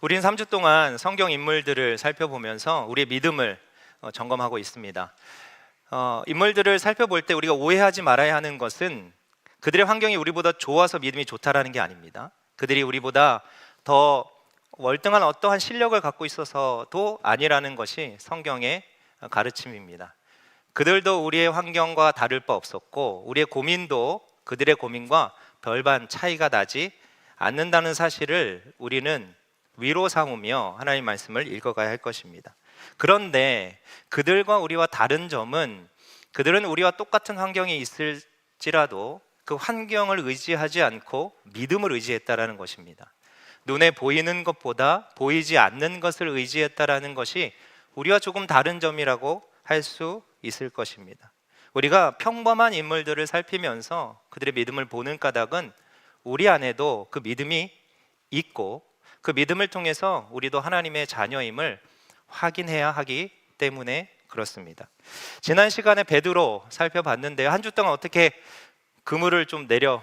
우린 3주 동안 성경 인물들을 살펴보면서 우리의 믿음을 점검하고 있습니다. 인물들을 살펴볼 때 우리가 오해하지 말아야 하는 것은 그들의 환경이 우리보다 좋아서 믿음이 좋다라는 게 아닙니다. 그들이 우리보다 더 월등한 어떠한 실력을 갖고 있어서도 아니라는 것이 성경의 가르침입니다. 그들도 우리의 환경과 다를 바 없었고 우리의 고민도 그들의 고민과 별반 차이가 나지 않는다는 사실을 우리는 위로 삼으며 하나님의 말씀을 읽어가야 할 것입니다. 그런데 그들과 우리와 다른 점은 그들은 우리와 똑같은 환경이 있을지라도 그 환경을 의지하지 않고 믿음을 의지했다라는 것입니다. 눈에 보이는 것보다 보이지 않는 것을 의지했다라는 것이 우리와 조금 다른 점이라고 할 수 있을 것입니다. 우리가 평범한 인물들을 살피면서 그들의 믿음을 보는 까닭은 우리 안에도 그 믿음이 있고 그 믿음을 통해서 우리도 하나님의 자녀임을 확인해야 하기 때문에 그렇습니다. 지난 시간에 베드로 살펴봤는데요. 한 주 동안 어떻게 그물을 좀 내려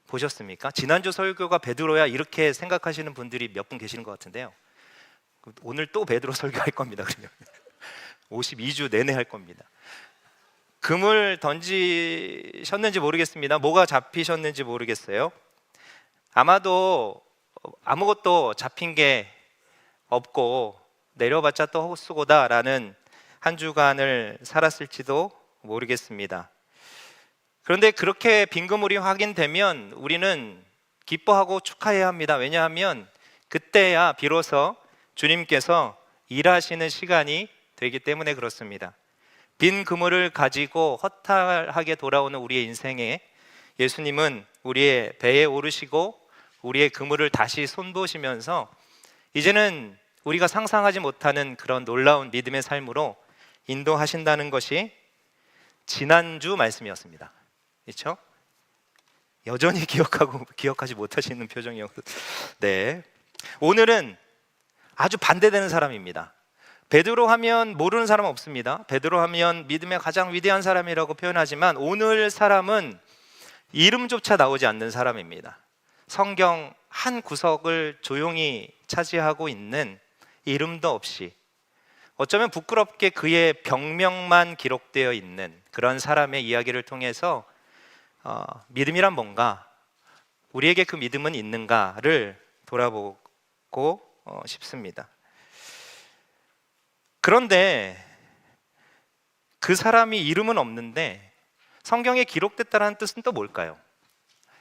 보셨습니까? 지난주 설교가 베드로야 이렇게 생각하시는 분들이 몇 분 계시는 것 같은데요. 오늘 또 베드로 설교할 겁니다. 그러면 52주 내내 할 겁니다. 그물 던지셨는지 모르겠습니다. 뭐가 잡히셨는지 모르겠어요. 아마도 아무것도 잡힌 게 없고 내려봤자 또 헛수고다라는 한 주간을 살았을지도 모르겠습니다. 그런데 그렇게 빈 그물이 확인되면 우리는 기뻐하고 축하해야 합니다. 왜냐하면 그때야 비로소 주님께서 일하시는 시간이 되기 때문에 그렇습니다. 빈 그물을 가지고 허탈하게 돌아오는 우리의 인생에 예수님은 우리의 배에 오르시고 우리의 그물을 다시 손보시면서 이제는 우리가 상상하지 못하는 그런 놀라운 믿음의 삶으로 인도하신다는 것이 지난주 말씀이었습니다. 그렇죠? 여전히 기억하지 못하시는 표정이었고, 네. 오늘은 아주 반대되는 사람입니다. 베드로 하면 모르는 사람 없습니다. 베드로 하면 믿음의 가장 위대한 사람이라고 표현하지만 오늘 사람은 이름조차 나오지 않는 사람입니다. 성경 한 구석을 조용히 차지하고 있는 이름도 없이 어쩌면 부끄럽게 그의 병명만 기록되어 있는 그런 사람의 이야기를 통해서 믿음이란 뭔가, 우리에게 그 믿음은 있는가를 돌아보고 싶습니다. 그런데 그 사람이 이름은 없는데 성경에 기록됐다는 뜻은 또 뭘까요?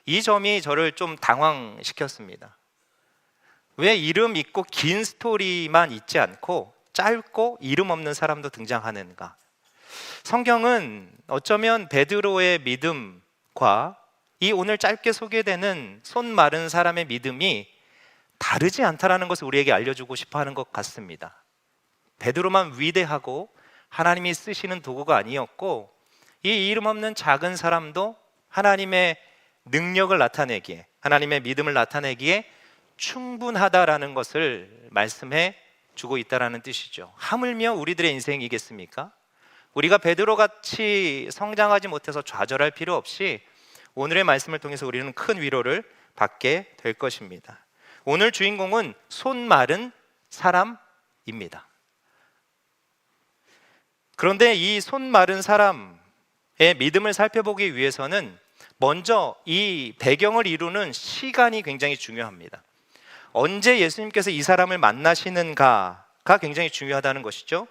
이 점이 저를 좀 당황시켰습니다. 왜 이름 있고 긴 스토리만 있지 않고 짧고 이름 없는 사람도 등장하는가? 성경은 어쩌면 베드로의 믿음과 이 오늘 짧게 소개되는 손 마른 사람의 믿음이 다르지 않다라는 것을 우리에게 알려주고 싶어 하는 것 같습니다. 베드로만 위대하고 하나님이 쓰시는 도구가 아니었고 이 이름 없는 작은 사람도 하나님의 능력을 나타내기에, 하나님의 믿음을 나타내기에 충분하다라는 것을 말씀해 주고 있다라는 뜻이죠. 하물며 우리들의 인생이겠습니까? 우리가 베드로같이 성장하지 못해서 좌절할 필요 없이 오늘의 말씀을 통해서 우리는 큰 위로를 받게 될 것입니다. 오늘 주인공은 손 마른 사람입니다. 그런데 이 손 마른 사람의 믿음을 살펴보기 위해서는 먼저 이 배경을 이루는 시간이 굉장히 중요합니다. 언제 예수님께서 이 사람을 만나시는가가 굉장히 중요하다는 것이죠.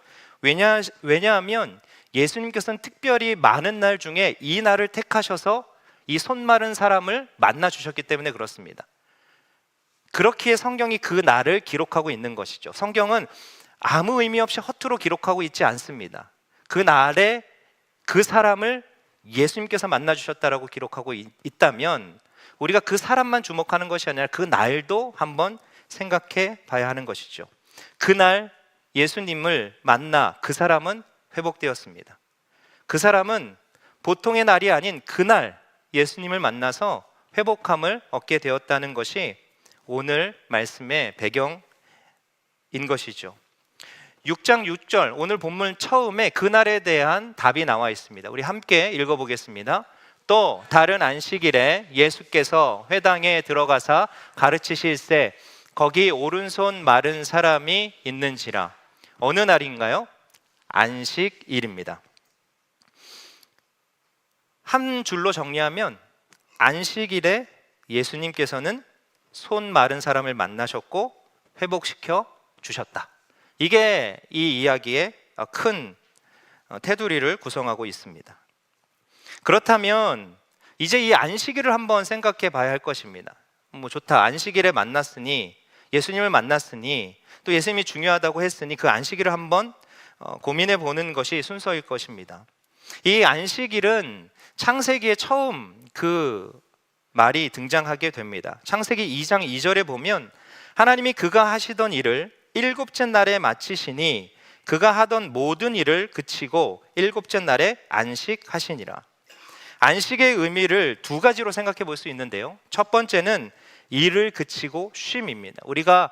왜냐하면 예수님께서는 특별히 많은 날 중에 이 날을 택하셔서 이 손 마른 사람을 만나 주셨기 때문에 그렇습니다. 그렇기에 성경이 그 날을 기록하고 있는 것이죠. 성경은 아무 의미 없이 허투루 기록하고 있지 않습니다. 그 날에 그 사람을 예수님께서 만나 주셨다라고 기록하고 있다면 우리가 그 사람만 주목하는 것이 아니라 그 날도 한번 생각해 봐야 하는 것이죠. 그날 예수님을 만나 그 사람은 회복되었습니다. 그 사람은 보통의 날이 아닌 그날 예수님을 만나서 회복함을 얻게 되었다는 것이 오늘 말씀의 배경인 것이죠. 6장 6절 오늘 본문 처음에 그날에 대한 답이 나와 있습니다. 우리 함께 읽어보겠습니다. 또 다른 안식일에 예수께서 회당에 들어가사 가르치실세 거기 오른손 마른 사람이 있는지라. 어느 날인가요? 안식일입니다. 한 줄로 정리하면 안식일에 예수님께서는 손 마른 사람을 만나셨고 회복시켜 주셨다. 이게 이 이야기의 큰 테두리를 구성하고 있습니다. 그렇다면 이제 이 안식일을 한번 생각해 봐야 할 것입니다. 좋다, 안식일에 만났으니, 예수님을 만났으니, 또 예수님이 중요하다고 했으니 그 안식일을 한번 고민해 보는 것이 순서일 것입니다. 이 안식일은 창세기에 처음 그 말이 등장하게 됩니다. 창세기 2장 2절에 보면 하나님이 그가 하시던 일을 일곱째 날에 마치시니 그가 하던 모든 일을 그치고 일곱째 날에 안식하시니라. 안식의 의미를 두 가지로 생각해 볼 수 있는데요. 첫 번째는 일을 그치고 쉼입니다. 우리가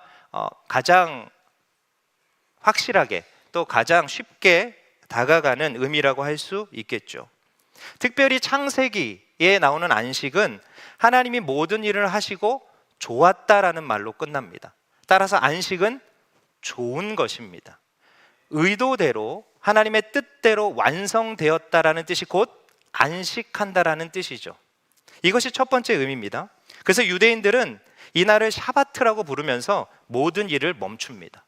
가장 확실하게 또 가장 쉽게 다가가는 의미라고 할 수 있겠죠. 특별히 창세기에 나오는 안식은 하나님이 모든 일을 하시고 좋았다라는 말로 끝납니다. 따라서 안식은 좋은 것입니다. 의도대로 하나님의 뜻대로 완성되었다라는 뜻이 곧 안식한다라는 뜻이죠. 이것이 첫 번째 의미입니다. 그래서 유대인들은 이 날을 샤바트라고 부르면서 모든 일을 멈춥니다.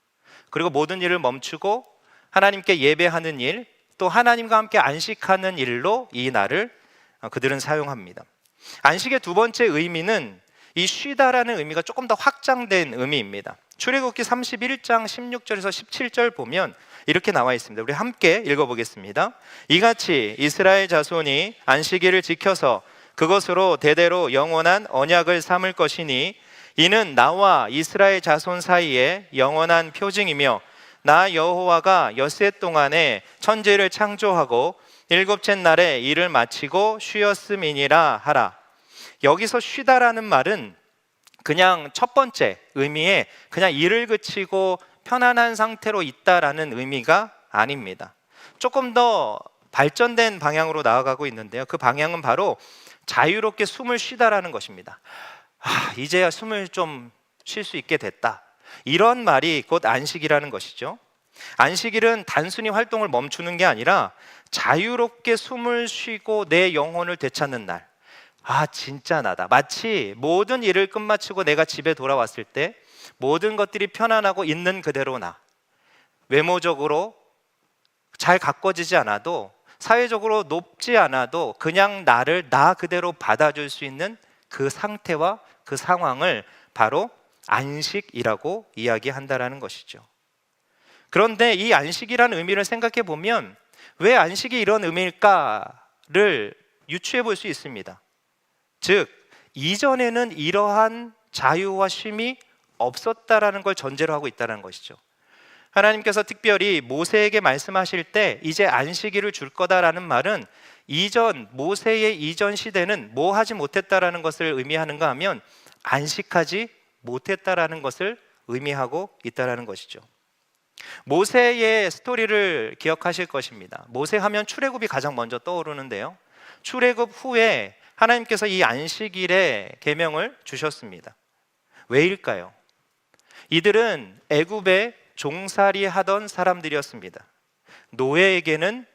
그리고 모든 일을 멈추고 하나님께 예배하는 일, 또 하나님과 함께 안식하는 일로 이 날을 그들은 사용합니다. 안식의 두 번째 의미는 이 쉬다라는 의미가 조금 더 확장된 의미입니다. 출애굽기 31장 16절에서 17절 보면 이렇게 나와 있습니다. 우리 함께 읽어보겠습니다. 이같이 이스라엘 자손이 안식일을 지켜서 그것으로 대대로 영원한 언약을 삼을 것이니 이는 나와 이스라엘 자손 사이에 영원한 표징이며 나 여호와가 엿새 동안에 천지를 창조하고 일곱째 날에 일을 마치고 쉬었음이니라 하라. 여기서 쉬다라는 말은 그냥 첫 번째 의미에 그냥 일을 그치고 편안한 상태로 있다라는 의미가 아닙니다. 조금 더 발전된 방향으로 나아가고 있는데요. 그 방향은 바로 자유롭게 숨을 쉬다라는 것입니다. 이제야 숨을 좀 쉴 수 있게 됐다. 이런 말이 곧 안식이라는 것이죠. 안식일은 단순히 활동을 멈추는 게 아니라 자유롭게 숨을 쉬고 내 영혼을 되찾는 날. 진짜 나다. 마치 모든 일을 끝마치고 내가 집에 돌아왔을 때 모든 것들이 편안하고 있는 그대로 나. 외모적으로 잘 가꿔지지 않아도, 사회적으로 높지 않아도 그냥 나를 나 그대로 받아줄 수 있는 그 상태와 그 상황을 바로 안식이라고 이야기한다라는 것이죠. 그런데 이 안식이라는 의미를 생각해 보면 왜 안식이 이런 의미일까를 유추해 볼 수 있습니다. 즉, 이전에는 이러한 자유와 쉼이 없었다라는 걸 전제로 하고 있다는 것이죠. 하나님께서 특별히 모세에게 말씀하실 때 이제 안식일을 줄 거다라는 말은 모세의 이전 시대는 뭐 하지 못했다라는 것을 의미하는가 하면 안식하지 못했다라는 것을 의미하고 있다라는 것이죠. 모세의 스토리를 기억하실 것입니다. 모세 하면 출애굽이 가장 먼저 떠오르는데요. 출애굽 후에 하나님께서 이 안식일에 계명을 주셨습니다. 왜일까요? 이들은 애굽에 종살이 하던 사람들이었습니다. 노예에게는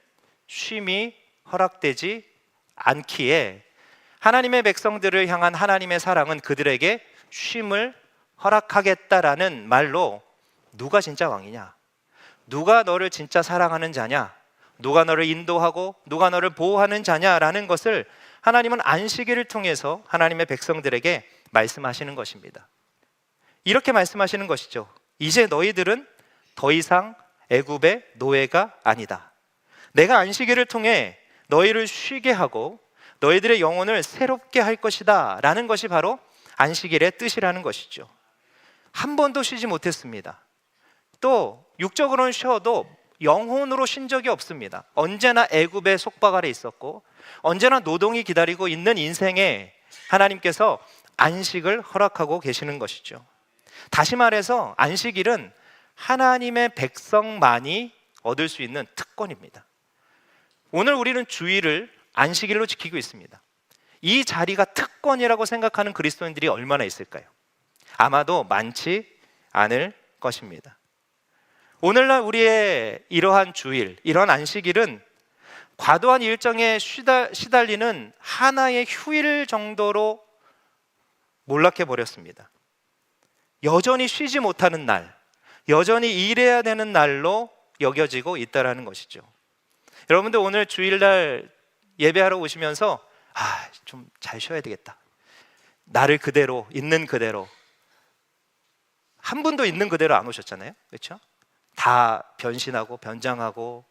쉼이 허락되지 않기에 하나님의 백성들을 향한 하나님의 사랑은 그들에게 쉼을 허락하겠다라는 말로 누가 진짜 왕이냐? 누가 너를 진짜 사랑하는 자냐? 누가 너를 인도하고 누가 너를 보호하는 자냐라는 것을 하나님은 안식일을 통해서 하나님의 백성들에게 말씀하시는 것입니다. 이렇게 말씀하시는 것이죠. 이제 너희들은 더 이상 애굽의 노예가 아니다. 내가 안식일을 통해 너희를 쉬게 하고 너희들의 영혼을 새롭게 할 것이다 라는 것이 바로 안식일의 뜻이라는 것이죠. 한 번도 쉬지 못했습니다. 또 육적으로는 쉬어도 영혼으로 쉰 적이 없습니다. 언제나 애굽의 속박 아래 있었고 언제나 노동이 기다리고 있는 인생에 하나님께서 안식을 허락하고 계시는 것이죠. 다시 말해서 안식일은 하나님의 백성만이 얻을 수 있는 특권입니다. 오늘 우리는 주일을 안식일로 지키고 있습니다. 이 자리가 특권이라고 생각하는 그리스도인들이 얼마나 있을까요? 아마도 많지 않을 것입니다. 오늘날 우리의 이러한 주일, 이러한 안식일은 과도한 일정에 시달리는 하나의 휴일 정도로 몰락해 버렸습니다. 여전히 쉬지 못하는 날, 여전히 일해야 되는 날로 여겨지고 있다는 것이죠. 여러분들 오늘 주일날 예배하러 오시면서 좀 잘 쉬어야 되겠다, 나를 그대로, 있는 그대로, 한 분도 있는 그대로 안 오셨잖아요, 그렇죠? 다 변신하고 변장하고,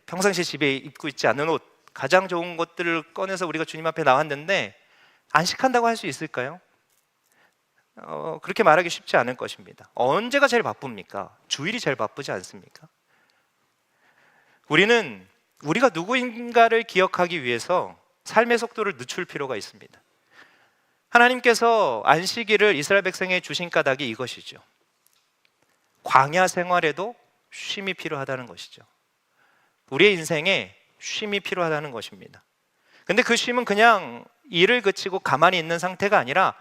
평상시 집에 입고 있지 않는 옷, 가장 좋은 것들을 꺼내서 우리가 주님 앞에 나왔는데 안식한다고 할 수 있을까요? 그렇게 말하기 쉽지 않을 것입니다. 언제가 제일 바쁩니까? 주일이 제일 바쁘지 않습니까? 우리는 우리가 누구인가를 기억하기 위해서 삶의 속도를 늦출 필요가 있습니다. 하나님께서 안식일을 이스라엘 백성에 주신 까닭이 이것이죠. 광야 생활에도 쉼이 필요하다는 것이죠. 우리의 인생에 쉼이 필요하다는 것입니다. 근데 그 쉼은 그냥 일을 그치고 가만히 있는 상태가 아니라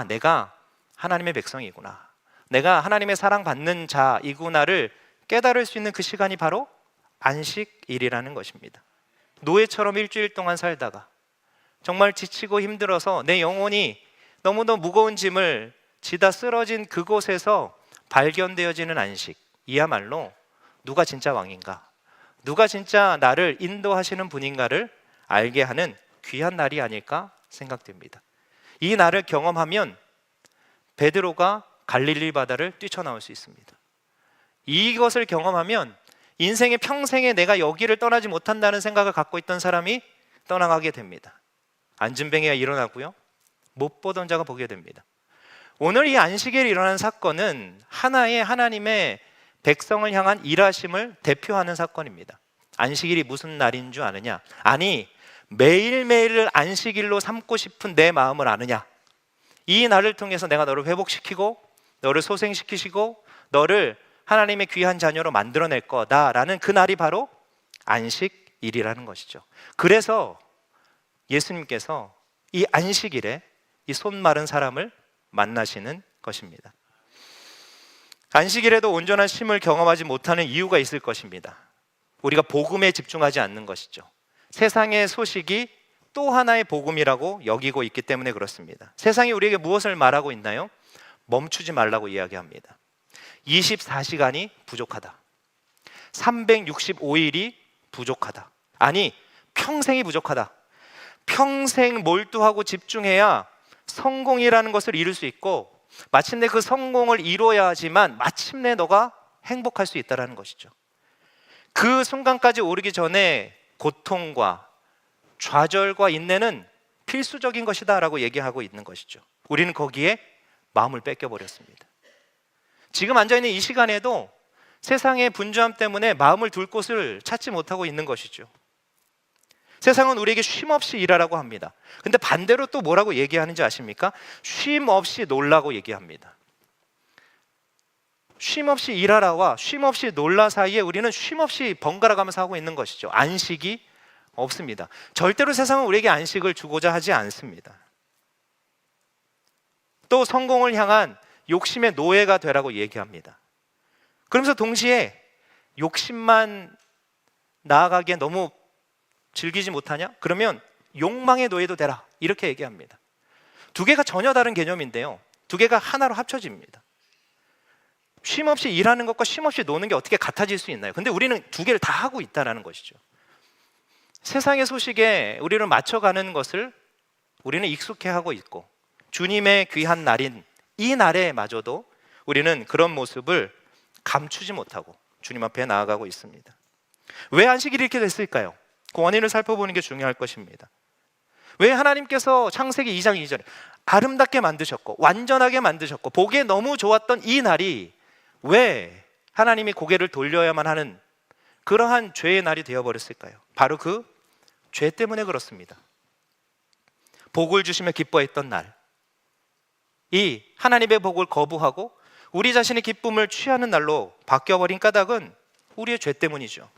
내가 하나님의 백성이구나, 내가 하나님의 사랑받는 자이구나를 깨달을 수 있는 그 시간이 바로 안식일이라는 것입니다. 노예처럼 일주일 동안 살다가 정말 지치고 힘들어서 내 영혼이 너무도 무거운 짐을 지다 쓰러진 그곳에서 발견되어지는 안식, 이야말로 누가 진짜 왕인가, 누가 진짜 나를 인도하시는 분인가를 알게 하는 귀한 날이 아닐까 생각됩니다. 이 날을 경험하면 베드로가 갈릴리 바다를 뛰쳐나올 수 있습니다. 이것을 경험하면 인생의 평생에 내가 여기를 떠나지 못한다는 생각을 갖고 있던 사람이 떠나가게 됩니다. 안진뱅이가 일어나고요, 못 보던 자가 보게 됩니다. 오늘 이 안식일에 일어난 사건은 하나의 하나님의 백성을 향한 일하심을 대표하는 사건입니다. 안식일이 무슨 날인 줄 아느냐? 아니, 매일매일을 안식일로 삼고 싶은 내 마음을 아느냐? 이 날을 통해서 내가 너를 회복시키고 너를 소생시키시고 너를 하나님의 귀한 자녀로 만들어낼 거다라는 그 날이 바로 안식일이라는 것이죠. 그래서 예수님께서 이 안식일에 이 손 마른 사람을 만나시는 것입니다. 안식일에도 온전한 쉼을 경험하지 못하는 이유가 있을 것입니다. 우리가 복음에 집중하지 않는 것이죠. 세상의 소식이 또 하나의 복음이라고 여기고 있기 때문에 그렇습니다. 세상이 우리에게 무엇을 말하고 있나요? 멈추지 말라고 이야기합니다. 24시간이 부족하다, 365일이 부족하다, 아니 평생이 부족하다, 평생 몰두하고 집중해야 성공이라는 것을 이룰 수 있고 마침내 그 성공을 이뤄야지만 마침내 너가 행복할 수 있다는 것이죠. 그 순간까지 오르기 전에 고통과 좌절과 인내는 필수적인 것이다 라고 얘기하고 있는 것이죠. 우리는 거기에 마음을 뺏겨버렸습니다. 지금 앉아있는 이 시간에도 세상의 분주함 때문에 마음을 둘 곳을 찾지 못하고 있는 것이죠. 세상은 우리에게 쉼 없이 일하라고 합니다. 근데 반대로 또 뭐라고 얘기하는지 아십니까? 쉼 없이 놀라고 얘기합니다. 쉼 없이 일하라와 쉼 없이 놀라 사이에 우리는 쉼 없이 번갈아 가면서 하고 있는 것이죠. 안식이 없습니다. 절대로 세상은 우리에게 안식을 주고자 하지 않습니다. 또 성공을 향한 욕심의 노예가 되라고 얘기합니다. 그러면서 동시에 욕심만 나아가기에 너무 즐기지 못하냐? 그러면 욕망의 노예도 되라, 이렇게 얘기합니다. 두 개가 전혀 다른 개념인데요, 두 개가 하나로 합쳐집니다. 쉼 없이 일하는 것과 쉼 없이 노는 게 어떻게 같아질 수 있나요? 근데 우리는 두 개를 다 하고 있다는 것이죠. 세상의 소식에 우리를 맞춰가는 것을 우리는 익숙해하고 있고, 주님의 귀한 날인 이 날에마저도 우리는 그런 모습을 감추지 못하고 주님 앞에 나아가고 있습니다. 왜 안식일이 이렇게 됐을까요? 그 원인을 살펴보는 게 중요할 것입니다. 왜 하나님께서 창세기 2장 2절에 아름답게 만드셨고 완전하게 만드셨고 보기에 너무 좋았던 이 날이 왜 하나님이 고개를 돌려야만 하는 그러한 죄의 날이 되어버렸을까요? 바로 그 죄 때문에 그렇습니다. 복을 주시며 기뻐했던 날, 이 하나님의 복을 거부하고 우리 자신의 기쁨을 취하는 날로 바뀌어버린 까닭은 우리의 죄 때문이죠.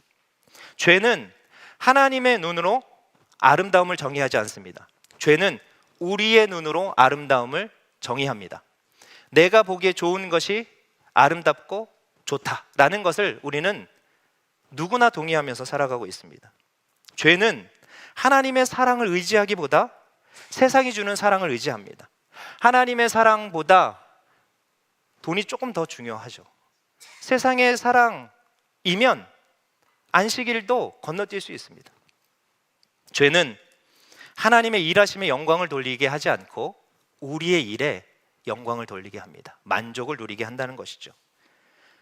죄는 하나님의 눈으로 아름다움을 정의하지 않습니다. 죄는 우리의 눈으로 아름다움을 정의합니다. 내가 보기에 좋은 것이 아름답고 좋다라는 것을 우리는 누구나 동의하면서 살아가고 있습니다. 죄는 하나님의 사랑을 의지하기보다 세상이 주는 사랑을 의지합니다. 하나님의 사랑보다 돈이 조금 더 중요하죠. 세상의 사랑이면 안식일도 건너뛸 수 있습니다. 죄는 하나님의 일하심에 영광을 돌리게 하지 않고 우리의 일에 영광을 돌리게 합니다. 만족을 누리게 한다는 것이죠.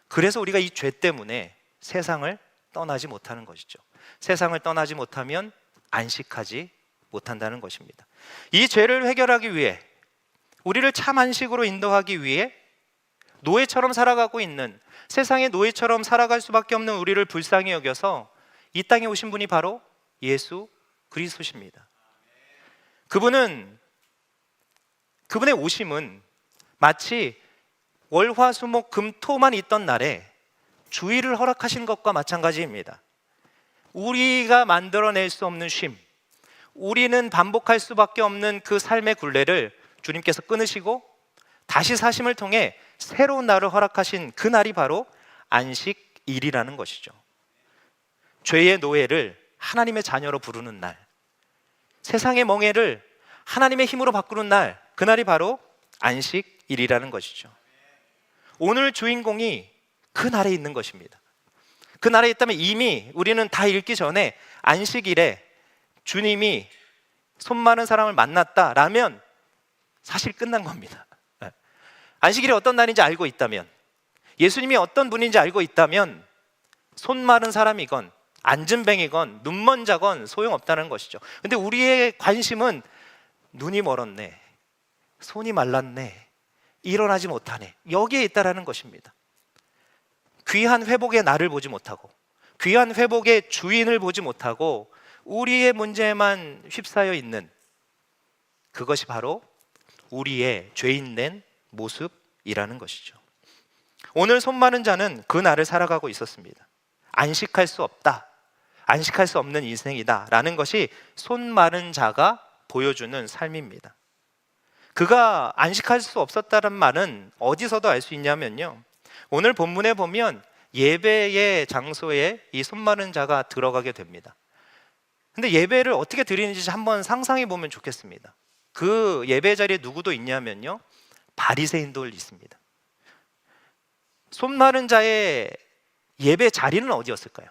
그래서 우리가 이 죄 때문에 세상을 떠나지 못하는 것이죠. 세상을 떠나지 못하면 안식하지 못한다는 것입니다. 이 죄를 해결하기 위해, 우리를 참 안식으로 인도하기 위해 노예처럼 살아가고 있는, 세상의 노예처럼 살아갈 수밖에 없는 우리를 불쌍히 여겨서 이 땅에 오신 분이 바로 예수 그리스도십니다. 그분의 오심은 마치 월화수목금토만 있던 날에 주일을 허락하신 것과 마찬가지입니다. 우리가 만들어낼 수 없는 쉼, 우리는 반복할 수밖에 없는 그 삶의 굴레를 주님께서 끊으시고 다시 사심을 통해 새로운 날을 허락하신 그 날이 바로 안식일이라는 것이죠. 죄의 노예를 하나님의 자녀로 부르는 날, 세상의 멍에를 하나님의 힘으로 바꾸는 날, 그날이 바로 안식일이라는 것이죠. 오늘 주인공이 그 날에 있는 것입니다. 그 날에 있다면 이미 우리는 다 읽기 전에 안식일에 주님이 손 많은 사람을 만났다라면 사실 끝난 겁니다. 안식일이 어떤 날인지 알고 있다면, 예수님이 어떤 분인지 알고 있다면 손 마른 사람이건 안진뱅이건 눈먼 자건 소용없다는 것이죠. 근데 우리의 관심은 눈이 멀었네, 손이 말랐네, 일어나지 못하네, 여기에 있다라는 것입니다. 귀한 회복의 날을 보지 못하고, 귀한 회복의 주인을 보지 못하고 우리의 문제에만 휩싸여 있는, 그것이 바로 우리의 죄인된 모습이라는 것이죠. 오늘 손 마른 자는 그 날을 살아가고 있었습니다. 안식할 수 없다, 안식할 수 없는 인생이다 라는 것이 손 마른 자가 보여주는 삶입니다. 그가 안식할 수 없었다는 말은 어디서도 알 수 있냐면요, 오늘 본문에 보면 예배의 장소에 이 손 마른 자가 들어가게 됩니다. 근데 예배를 어떻게 드리는지 한번 상상해 보면 좋겠습니다. 그 예배 자리에 누구도 있냐면요, 바리새인도 있습니다. 손 마른 자의 예배 자리는 어디였을까요?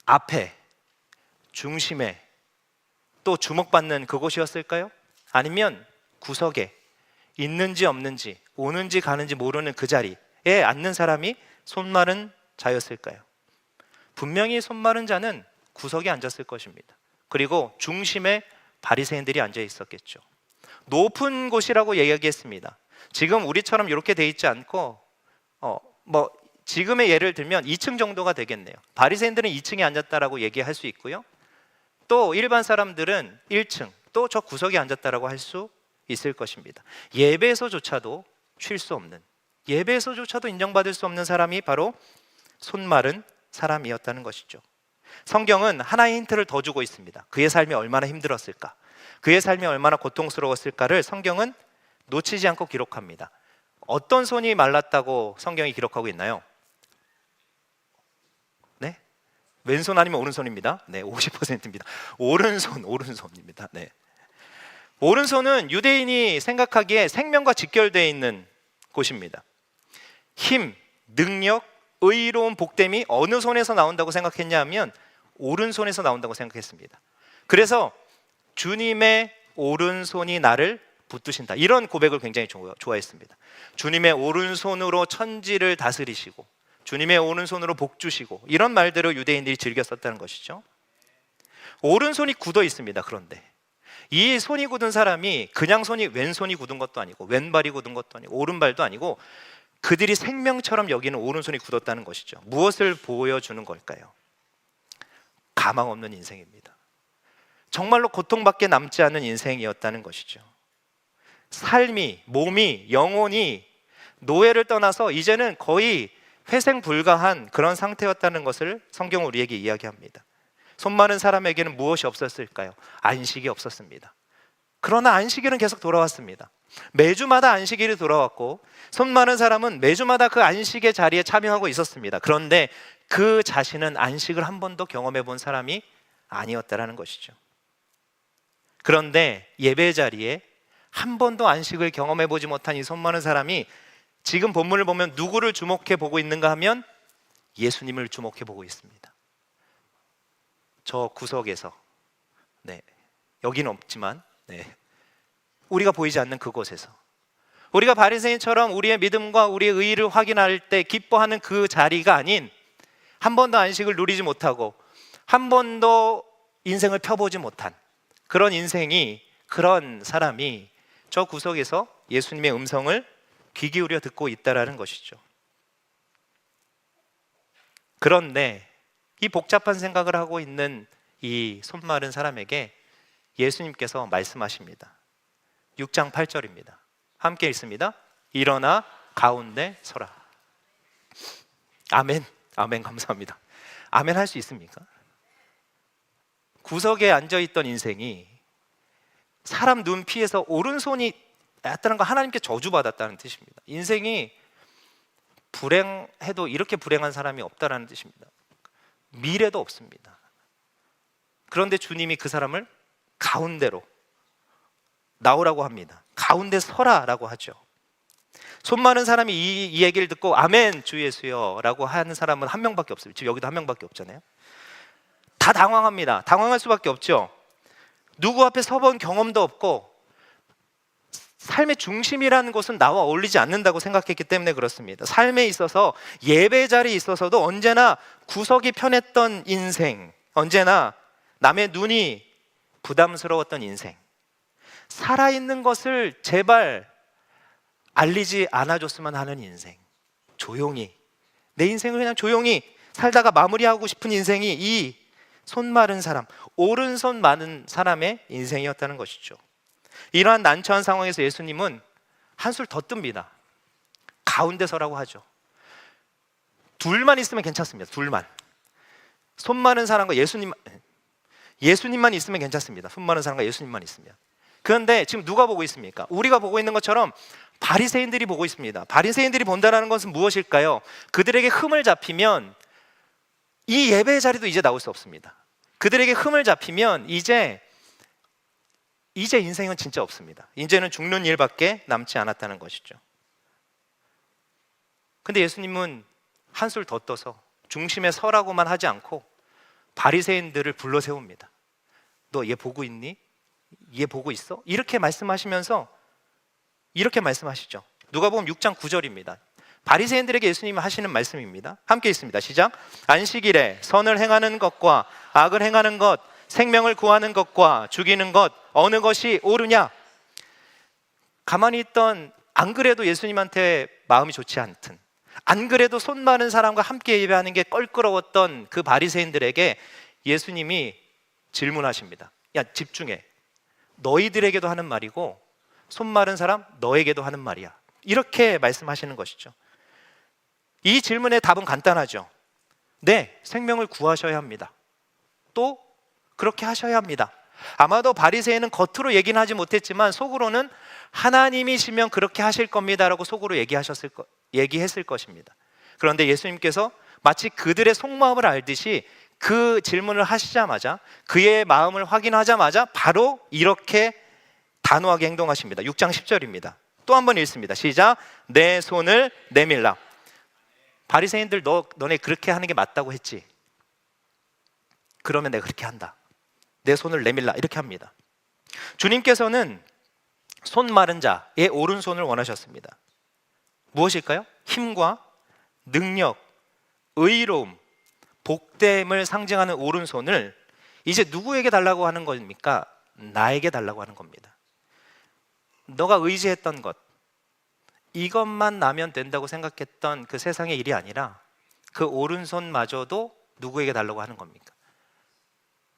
앞에, 중심에, 또 주목받는 그곳이었을까요? 아니면 구석에 있는지 없는지, 오는지 가는지 모르는 그 자리에 앉는 사람이 손 마른 자였을까요? 분명히 손 마른 자는 구석에 앉았을 것입니다. 그리고 중심에 바리새인들이 앉아 있었겠죠. 높은 곳이라고 이야기했습니다. 지금 우리처럼 이렇게 돼 있지 않고 지금의 예를 들면 2층 정도가 되겠네요. 바리새인들은 2층에 앉았다라고 얘기할 수 있고요, 또 일반 사람들은 1층, 또 저 구석에 앉았다라고 할 수 있을 것입니다. 예배에서조차도 쉴 수 없는, 예배에서조차도 인정받을 수 없는 사람이 바로 손 마른 사람이었다는 것이죠. 성경은 하나의 힌트를 더 주고 있습니다. 그의 삶이 얼마나 힘들었을까, 그의 삶이 얼마나 고통스러웠을까를 성경은 놓치지 않고 기록합니다. 어떤 손이 말랐다고 성경이 기록하고 있나요? 네? 왼손 아니면 오른손입니다. 네, 50%입니다. 오른손입니다. 네. 오른손은 유대인이 생각하기에 생명과 직결되어 있는 곳입니다. 힘, 능력, 의로운 복됨이 어느 손에서 나온다고 생각했냐 하면 오른손에서 나온다고 생각했습니다. 그래서 주님의 오른손이 나를 붙드신다, 이런 고백을 굉장히 좋아했습니다. 주님의 오른손으로 천지를 다스리시고 주님의 오른손으로 복 주시고, 이런 말들을 유대인들이 즐겨 썼다는 것이죠. 오른손이 굳어 있습니다. 그런데 이 손이 굳은 사람이 그냥 왼손이 굳은 것도 아니고 왼발이 굳은 것도 아니고 오른발도 아니고 그들이 생명처럼 여기는 오른손이 굳었다는 것이죠. 무엇을 보여주는 걸까요? 가망 없는 인생입니다. 정말로 고통밖에 남지 않은 인생이었다는 것이죠. 삶이, 몸이, 영혼이 노예를 떠나서 이제는 거의 회생 불가한 그런 상태였다는 것을 성경은 우리에게 이야기합니다. 손 마른 사람에게는 무엇이 없었을까요? 안식이 없었습니다. 그러나 안식일은 계속 돌아왔습니다. 매주마다 안식일이 돌아왔고 손 마른 사람은 매주마다 그 안식의 자리에 참여하고 있었습니다. 그런데 그 자신은 안식을 한 번도 경험해 본 사람이 아니었다라는 것이죠. 그런데 예배 자리에 한 번도 안식을 경험해 보지 못한 이 손 마른 사람이 지금 본문을 보면 누구를 주목해 보고 있는가 하면 예수님을 주목해 보고 있습니다. 저 구석에서, 여기는 없지만 우리가 보이지 않는 그곳에서, 우리가 바리새인처럼 우리의 믿음과 우리의 의의를 확인할 때 기뻐하는 그 자리가 아닌, 한 번도 안식을 누리지 못하고 한 번도 인생을 펴보지 못한 그런 사람이 저 구석에서 예수님의 음성을 귀 기울여 듣고 있다라는 것이죠. 그런데 이 복잡한 생각을 하고 있는 이 손 마른 사람에게 예수님께서 말씀하십니다. 6장 8절입니다. 함께 읽습니다. 일어나 가운데 서라. 아멘. 아멘. 감사합니다. 아멘 할 수 있습니까? 구석에 앉아있던 인생이 사람 눈 피해서 오른손이 얕다는 거 하나님께 저주받았다는 뜻입니다. 인생이 불행해도 이렇게 불행한 사람이 없다는 뜻입니다. 미래도 없습니다. 그런데 주님이 그 사람을 가운데로 나오라고 합니다. 가운데 서라라고 하죠. 손 마른 사람이 이 얘기를 듣고 아멘 주 예수여 라고 하는 사람은 한 명밖에 없어요. 지금 여기도 한 명밖에 없잖아요. 다 당황합니다. 당황할 수밖에 없죠. 누구 앞에 서본 경험도 없고 삶의 중심이라는 것은 나와 어울리지 않는다고 생각했기 때문에 그렇습니다. 삶에 있어서, 예배 자리에 있어서도 언제나 구석이 편했던 인생, 언제나 남의 눈이 부담스러웠던 인생, 살아있는 것을 제발 알리지 않아줬으면 하는 인생, 조용히 내 인생을 그냥 조용히 살다가 마무리하고 싶은 인생이 이 손 마른 사람, 오른손 마른 사람의 인생이었다는 것이죠. 이러한 난처한 상황에서 예수님은 한술 더 뜹니다. 가운데 서라고 하죠. 둘만 있으면 괜찮습니다. 둘만. 손 마른 사람과 예수님만 있으면 괜찮습니다. 손 마른 사람과 예수님만 있으면. 그런데 지금 누가 보고 있습니까? 우리가 보고 있는 것처럼 바리새인들이 보고 있습니다. 바리새인들이 본다는 것은 무엇일까요? 그들에게 흠을 잡히면 이 예배의 자리도 이제 나올 수 없습니다. 그들에게 흠을 잡히면 이제 인생은 진짜 없습니다. 이제는 죽는 일밖에 남지 않았다는 것이죠. 근데 예수님은 한술 더 떠서 중심에 서라고만 하지 않고 바리새인들을 불러 세웁니다. 너 얘 보고 있니? 얘 보고 있어? 이렇게 말씀하시면서 이렇게 말씀하시죠. 누가복음 6장 9절입니다. 바리새인들에게 예수님이 하시는 말씀입니다. 함께 있습니다. 시작. 안식일에 선을 행하는 것과 악을 행하는 것, 생명을 구하는 것과 죽이는 것, 어느 것이 옳으냐? 가만히 있던, 안 그래도 예수님한테 마음이 좋지 않든, 안 그래도 손 마른 사람과 함께 예배하는 게 껄끄러웠던 그 바리새인들에게 예수님이 질문하십니다. 야, 집중해. 너희들에게도 하는 말이고 손 마른 사람 너에게도 하는 말이야. 이렇게 말씀하시는 것이죠. 이 질문의 답은 간단하죠. 네, 생명을 구하셔야 합니다. 또 그렇게 하셔야 합니다. 아마도 바리새인은 겉으로 얘기는 하지 못했지만 속으로는 하나님이시면 그렇게 하실 겁니다라고 속으로 얘기했을 것입니다. 그런데 예수님께서 마치 그들의 속마음을 알듯이 그 질문을 하시자마자, 그의 마음을 확인하자마자 바로 이렇게 단호하게 행동하십니다. 6장 10절입니다. 또 한 번 읽습니다. 시작. 내 손을 내밀라. 바리새인들, 너네 그렇게 하는 게 맞다고 했지? 그러면 내가 그렇게 한다. 내 손을 내밀라. 이렇게 합니다. 주님께서는 손 마른 자의 오른손을 원하셨습니다. 무엇일까요? 힘과 능력, 의로움, 복됨을 상징하는 오른손을 이제 누구에게 달라고 하는 겁니까? 나에게 달라고 하는 겁니다. 너가 의지했던 것, 이것만 나면 된다고 생각했던 그 세상의 일이 아니라 그 오른손마저도 누구에게 달라고 하는 겁니까?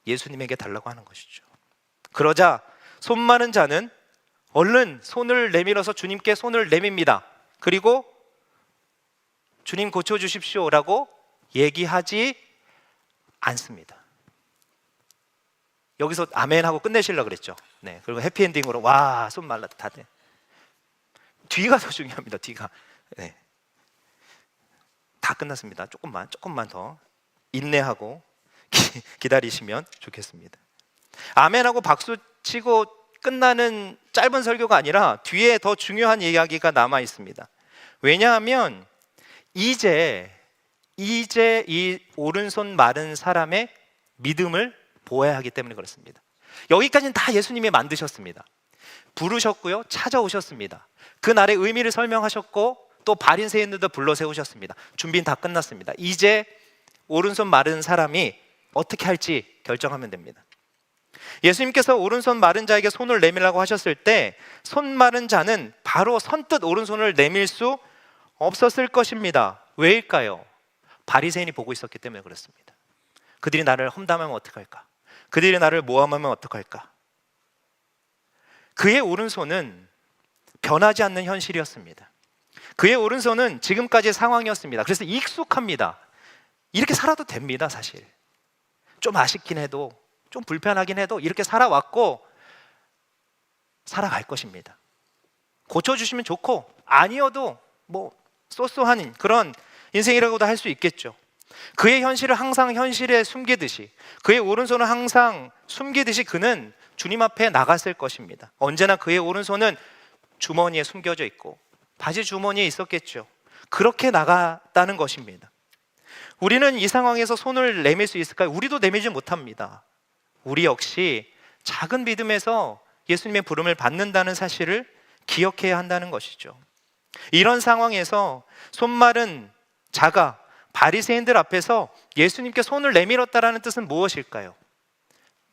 예수님에게 달라고 하는 것이죠. 그러자 손 마른 자는 얼른 손을 내밀어서 주님께 손을 내밉니다. 그리고 주님 고쳐주십시오라고 얘기하지 않습니다. 여기서 아멘 하고 끝내시려고 그랬죠. 네, 그리고 해피엔딩으로 와, 손 말랐다 다들. 뒤가 더 중요합니다. 뒤가. 네. 다 끝났습니다. 조금만 더 인내하고 기다리시면 좋겠습니다. 아멘하고 박수 치고 끝나는 짧은 설교가 아니라 뒤에 더 중요한 이야기가 남아 있습니다. 왜냐하면 이제 이 오른손 마른 사람의 믿음을 보아야 하기 때문에 그렇습니다. 여기까지는 다 예수님이 만드셨습니다. 부르셨고요, 찾아오셨습니다. 그날의 의미를 설명하셨고 또 바리새인들도 불러 세우셨습니다. 준비는 다 끝났습니다. 이제 오른손 마른 사람이 어떻게 할지 결정하면 됩니다. 예수님께서 오른손 마른 자에게 손을 내밀라고 하셨을 때 손 마른 자는 바로 선뜻 오른손을 내밀 수 없었을 것입니다. 왜일까요? 바리새인이 보고 있었기 때문에 그렇습니다. 그들이 나를 험담하면 어떡할까? 그들이 나를 모함하면 어떡할까? 그의 오른손은 변하지 않는 현실이었습니다. 그의 오른손은 지금까지의 상황이었습니다. 그래서 익숙합니다. 이렇게 살아도 됩니다. 사실 좀 아쉽긴 해도, 좀 불편하긴 해도 이렇게 살아왔고 살아갈 것입니다. 고쳐주시면 좋고 아니어도 뭐 쏘쏘한 그런 인생이라고도 할 수 있겠죠. 그의 현실을 항상 현실에 숨기듯이, 그의 오른손을 항상 숨기듯이 그는 주님 앞에 나갔을 것입니다. 언제나 그의 오른손은 주머니에 숨겨져 있고 바지 주머니에 있었겠죠. 그렇게 나갔다는 것입니다. 우리는 이 상황에서 손을 내밀 수 있을까요? 우리도 내밀지 못합니다. 우리 역시 작은 믿음에서 예수님의 부름을 받는다는 사실을 기억해야 한다는 것이죠. 이런 상황에서 손 마른 자가 바리새인들 앞에서 예수님께 손을 내밀었다라는 뜻은 무엇일까요?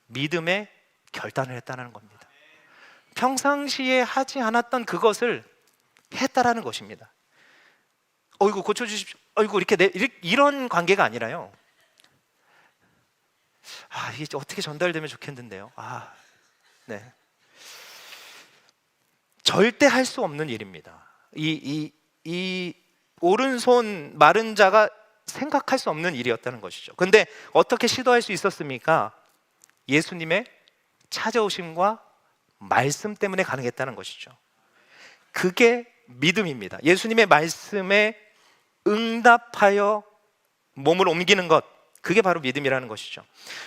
믿음의 결단을 했다는 겁니다. 평상시에 하지 않았던 그것을 했다라는 것입니다. 어이구 고쳐주십시오. 어이구 이렇게 이런 관계가 아니라요. 이게 어떻게 전달되면 좋겠는데요. 네. 절대 할 수 없는 일입니다. 이 오른손 마른 자가 생각할 수 없는 일이었다는 것이죠. 근데 어떻게 시도할 수 있었습니까? 예수님의 찾아오심과 말씀 때문에 가능했다는 것이죠. 그게 믿음입니다. 예수님의 말씀에 응답하여 몸을 옮기는 것, 그게 바로 믿음이라는 것이죠.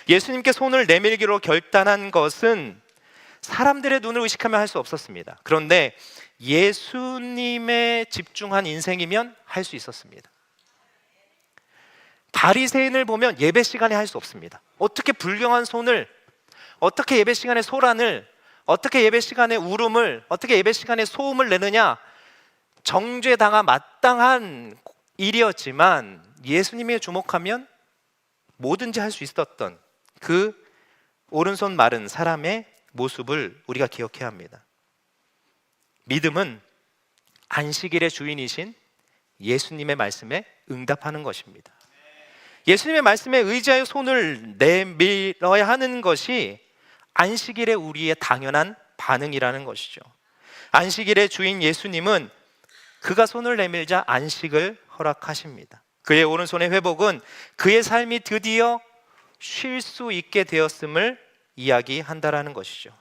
예수님께 손을 내밀기로 결단한 것은 사람들의 눈을 의식하면 할 수 없었습니다. 그런데 예수님에 집중한 인생이면 할 수 있었습니다. 바리새인을 보면 예배 시간에 할 수 없습니다. 어떻게 불경한 손을, 어떻게 예배 시간에 소란을, 어떻게 예배 시간에 울음을, 어떻게 예배 시간에 소음을 내느냐, 정죄당한 마땅한 일이었지만 예수님에 주목하면 뭐든지 할 수 있었던 그 오른손 마른 사람의 모습을 우리가 기억해야 합니다. 믿음은 안식일의 주인이신 예수님의 말씀에 응답하는 것입니다. 예수님의 말씀에 의지하여 손을 내밀어야 하는 것이 안식일의 우리의 당연한 반응이라는 것이죠. 안식일의 주인 예수님은 그가 손을 내밀자 안식을 허락하십니다. 그의 오른손의 회복은 그의 삶이 드디어 쉴 수 있게 되었음을 이야기한다라는 것이죠.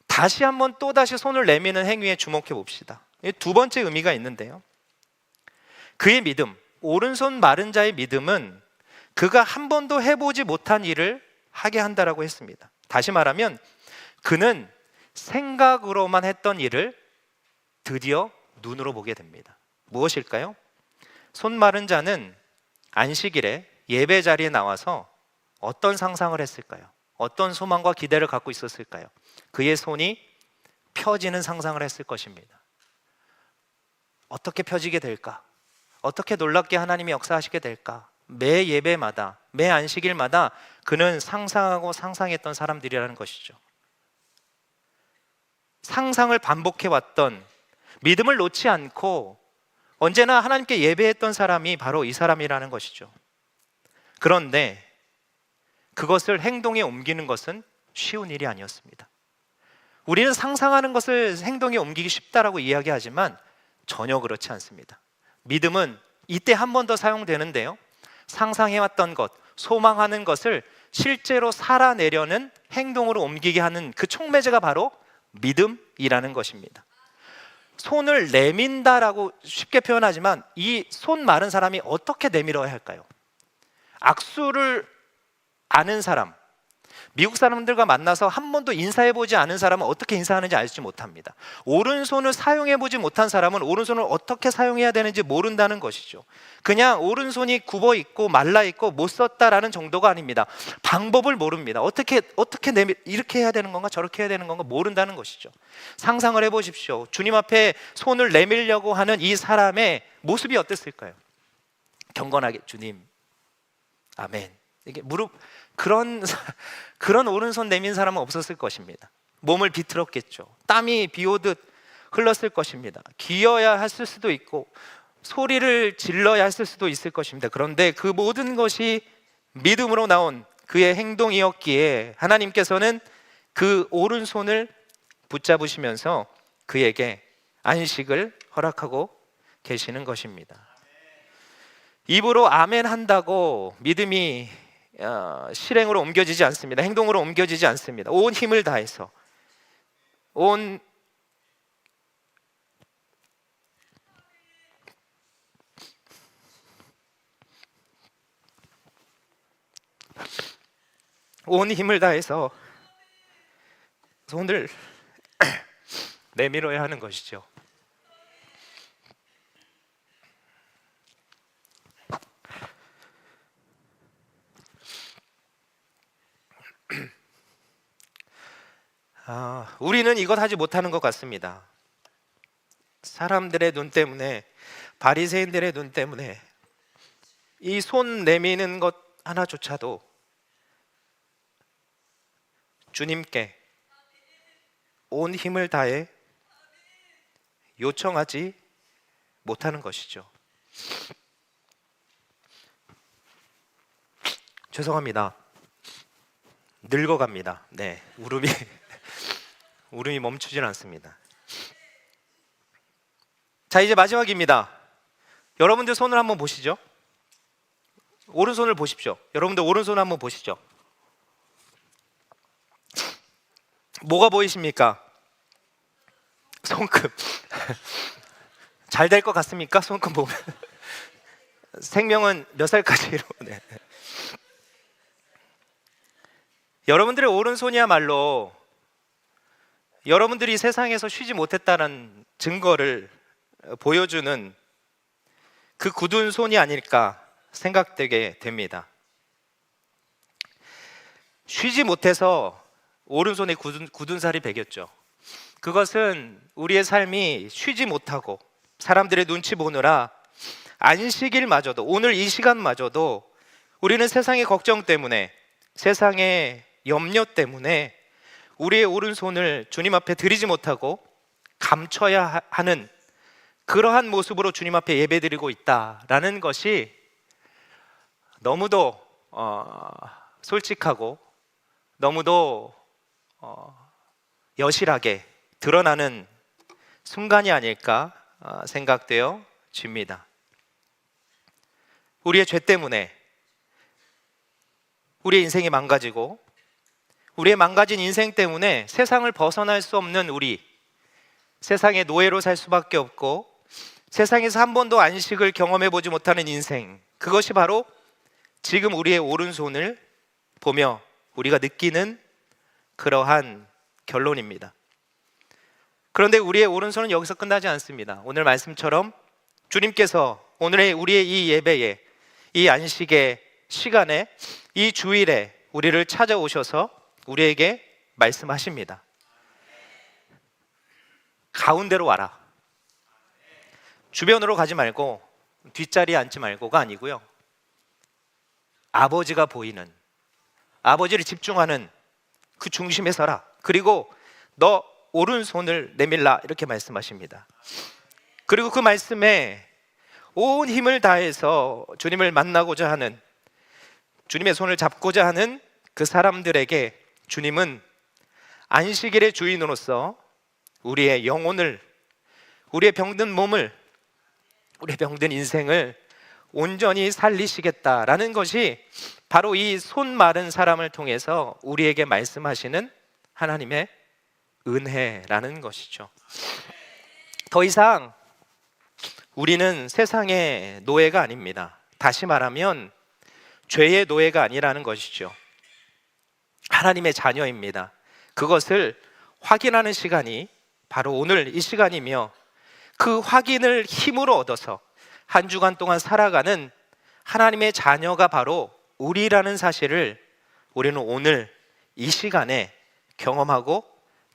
다시 한번 또다시 손을 내미는 행위에 주목해 봅시다. 두 번째 의미가 있는데요, 그의 믿음, 오른손 마른 자의 믿음은 그가 한 번도 해보지 못한 일을 하게 한다라고 했습니다. 다시 말하면 그는 생각으로만 했던 일을 드디어 눈으로 보게 됩니다. 무엇일까요? 손 마른 자는 안식일에 예배 자리에 나와서 어떤 상상을 했을까요? 어떤 소망과 기대를 갖고 있었을까요? 그의 손이 펴지는 상상을 했을 것입니다. 어떻게 펴지게 될까? 어떻게 놀랍게 하나님이 역사하시게 될까? 매 예배마다, 매 안식일마다 그는 상상하고 상상했던 사람들이라는 것이죠. 상상을 반복해왔던, 믿음을 놓지 않고 언제나 하나님께 예배했던 사람이 바로 이 사람이라는 것이죠. 그런데 그것을 행동에 옮기는 것은 쉬운 일이 아니었습니다. 우리는 상상하는 것을 행동에 옮기기 쉽다라고 이야기하지만 전혀 그렇지 않습니다. 믿음은 이때 한 번 더 사용되는데요, 상상해왔던 것, 소망하는 것을 실제로 살아내려는 행동으로 옮기게 하는 그 촉매제가 바로 믿음이라는 것입니다. 손을 내민다라고 쉽게 표현하지만 이 손 마른 사람이 어떻게 내밀어야 할까요? 악수를 아는 사람, 미국 사람들과 만나서 한 번도 인사해보지 않은 사람은 어떻게 인사하는지 알지 못합니다. 오른손을 사용해보지 못한 사람은 오른손을 어떻게 사용해야 되는지 모른다는 것이죠. 그냥 오른손이 굽어있고 말라있고 못 썼다라는 정도가 아닙니다. 방법을 모릅니다. 어떻게 이렇게 해야 되는 건가 저렇게 해야 되는 건가 모른다는 것이죠. 상상을 해보십시오. 주님 앞에 손을 내밀려고 하는 이 사람의 모습이 어땠을까요? 경건하게 주님 아멘, 이게 무릎, 그런 오른손 내민 사람은 없었을 것입니다. 몸을 비틀었겠죠. 땀이 비 오듯 흘렀을 것입니다. 기어야 했을 수도 있고 소리를 질러야 했을 수도 있을 것입니다. 그런데 그 모든 것이 믿음으로 나온 그의 행동이었기에 하나님께서는 그 오른손을 붙잡으시면서 그에게 안식을 허락하고 계시는 것입니다. 입으로 아멘 한다고 믿음이 실행으로 옮겨지지 않습니다. 행동으로 옮겨지지 않습니다. 온 힘을 다해서 온 힘을 다해서 손을 내밀어야 하는 것이죠. 우리는 이것 하지 못하는 것 같습니다. 사람들의 눈 때문에, 바리새인들의 눈 때문에 이 손 내미는 것 하나조차도 주님께 온 힘을 다해 요청하지 못하는 것이죠. 죄송합니다. 늙어갑니다. 네, 울음이 멈추질 않습니다. 자, 이제 마지막입니다. 여러분들 손을 한번 보시죠. 오른손을 보십시오. 여러분들 오른손을 한번 보시죠. 뭐가 보이십니까? 손금. 잘 될 것 같습니까? 손금 보면. 생명은 몇 살까지로? 네. 여러분들의 오른손이야말로 여러분들이 세상에서 쉬지 못했다는 증거를 보여주는 그 굳은 손이 아닐까 생각되게 됩니다. 쉬지 못해서 오른손에 굳은 살이 배겼죠. 그것은 우리의 삶이 쉬지 못하고 사람들의 눈치 보느라 안식일마저도, 오늘 이 시간마저도 우리는 세상의 걱정 때문에, 세상의 염려 때문에 우리의 오른손을 주님 앞에 드리지 못하고 감춰야 하는 그러한 모습으로 주님 앞에 예배드리고 있다라는 것이 너무도 솔직하고 너무도 여실하게 드러나는 순간이 아닐까 생각되어 집니다. 우리의 죄 때문에 우리의 인생이 망가지고 우리의 망가진 인생 때문에 세상을 벗어날 수 없는 우리, 세상의 노예로 살 수밖에 없고 세상에서 한 번도 안식을 경험해보지 못하는 인생, 그것이 바로 지금 우리의 오른손을 보며 우리가 느끼는 그러한 결론입니다. 그런데 우리의 오른손은 여기서 끝나지 않습니다. 오늘 말씀처럼 주님께서 오늘의 우리의 이 예배에, 이 안식의 시간에, 이 주일에 우리를 찾아오셔서 우리에게 말씀하십니다. 가운데로 와라. 주변으로 가지 말고 뒷자리에 앉지 말고가 아니고요, 아버지가 보이는, 아버지를 집중하는 그 중심에 서라. 그리고 너 오른손을 내밀라, 이렇게 말씀하십니다. 그리고 그 말씀에 온 힘을 다해서 주님을 만나고자 하는, 주님의 손을 잡고자 하는 그 사람들에게 주님은 안식일의 주인으로서 우리의 영혼을, 우리의 병든 몸을, 우리의 병든 인생을 온전히 살리시겠다라는 것이 바로 이 손 마른 사람을 통해서 우리에게 말씀하시는 하나님의 은혜라는 것이죠. 더 이상 우리는 세상의 노예가 아닙니다. 다시 말하면 죄의 노예가 아니라는 것이죠. 하나님의 자녀입니다. 그것을 확인하는 시간이 바로 오늘 이 시간이며, 그 확인을 힘으로 얻어서 한 주간 동안 살아가는 하나님의 자녀가 바로 우리라는 사실을 우리는 오늘 이 시간에 경험하고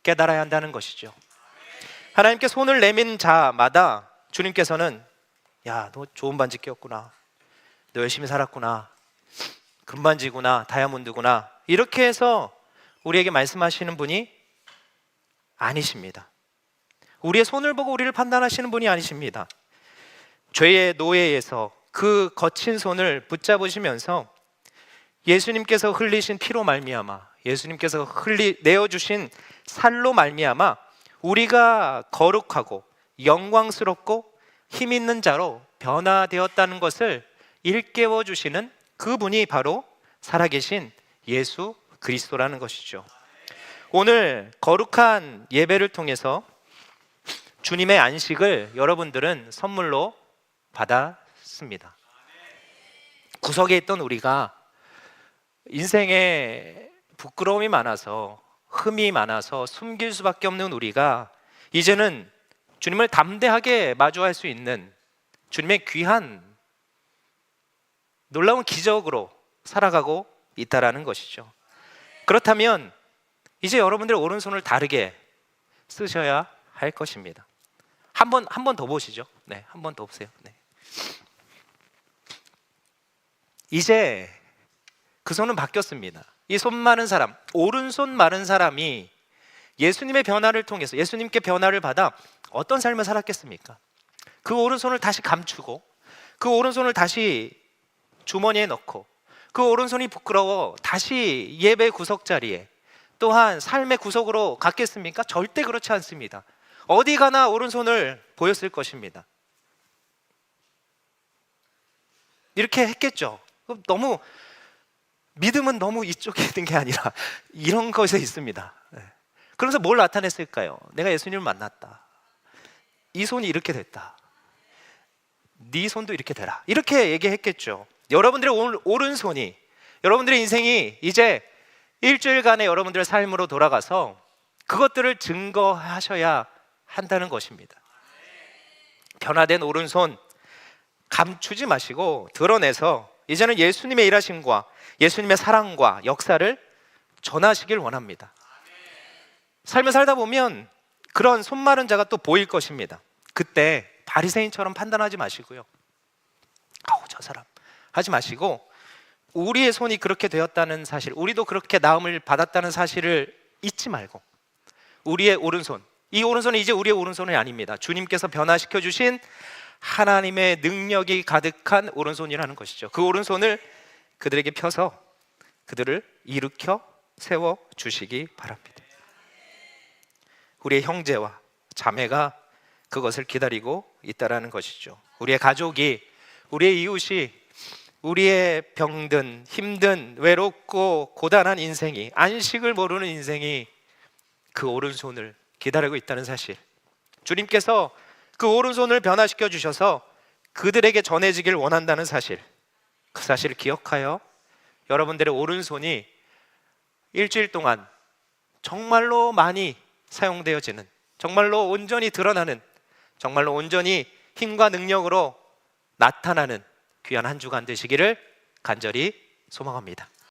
깨달아야 한다는 것이죠. 하나님께 손을 내민 자마다 주님께서는 야, 너 좋은 반지 꼈구나, 너 열심히 살았구나, 금반지구나, 다이아몬드구나, 이렇게 해서 우리에게 말씀하시는 분이 아니십니다. 우리의 손을 보고 우리를 판단하시는 분이 아니십니다. 죄의 노예에서 그 거친 손을 붙잡으시면서 예수님께서 흘리신 피로 말미암아, 예수님께서 내어주신 살로 말미암아 우리가 거룩하고 영광스럽고 힘 있는 자로 변화되었다는 것을 일깨워 주시는 그분이 바로 살아계신 예수 그리스도라는 것이죠. 오늘 거룩한 예배를 통해서 주님의 안식을 여러분들은 선물로 받았습니다. 구석에 있던 우리가 인생에 부끄러움이 많아서, 흠이 많아서 숨길 수밖에 없는 우리가 이제는 주님을 담대하게 마주할 수 있는 주님의 귀한 놀라운 기적으로 살아가고 있다라는 것이죠. 그렇다면 이제 여러분들의 오른손을 다르게 쓰셔야 할 것입니다. 한 번 더 보시죠. 네, 한 번 더 보세요. 네. 이제 그 손은 바뀌었습니다. 이 손 마른 사람, 오른손 마른 사람이 예수님의 변화를 통해서, 예수님께 변화를 받아 어떤 삶을 살았겠습니까? 그 오른손을 다시 감추고, 그 오른손을 다시 주머니에 넣고, 그 오른손이 부끄러워 다시 예배 구석 자리에, 또한 삶의 구석으로 갔겠습니까? 절대 그렇지 않습니다. 어디 가나 오른손을 보였을 것입니다. 이렇게 했겠죠. 너무 믿음은 너무 이쪽에 있는 게 아니라 이런 것에 있습니다. 그러면서 뭘 나타냈을까요? 내가 예수님을 만났다, 이 손이 이렇게 됐다, 네 손도 이렇게 되라, 이렇게 얘기했겠죠. 여러분들의 오른손이, 여러분들의 인생이 이제 일주일간의 여러분들의 삶으로 돌아가서 그것들을 증거하셔야 한다는 것입니다. 변화된 오른손 감추지 마시고 드러내서 이제는 예수님의 일하심과 예수님의 사랑과 역사를 전하시길 원합니다. 삶을 살다 보면 그런 손 마른 자가 또 보일 것입니다. 그때 바리새인처럼 판단하지 마시고요, 아우 저 사람 하지 마시고, 우리의 손이 그렇게 되었다는 사실, 우리도 그렇게 나음을 받았다는 사실을 잊지 말고, 우리의 오른손, 이 오른손은 이제 우리의 오른손이 아닙니다. 주님께서 변화시켜 주신 하나님의 능력이 가득한 오른손이라는 것이죠. 그 오른손을 그들에게 펴서 그들을 일으켜 세워 주시기 바랍니다. 우리의 형제와 자매가 그것을 기다리고 있다라는 것이죠. 우리의 가족이, 우리의 이웃이, 우리의 병든, 힘든, 외롭고 고단한 인생이, 안식을 모르는 인생이 그 오른손을 기다리고 있다는 사실, 주님께서 그 오른손을 변화시켜 주셔서 그들에게 전해지길 원한다는 사실, 그 사실을 기억하여 여러분들의 오른손이 일주일 동안 정말로 많이 사용되어지는, 정말로 온전히 드러나는, 정말로 온전히 힘과 능력으로 나타나는 귀한 한 주간 되시기를 간절히 소망합니다.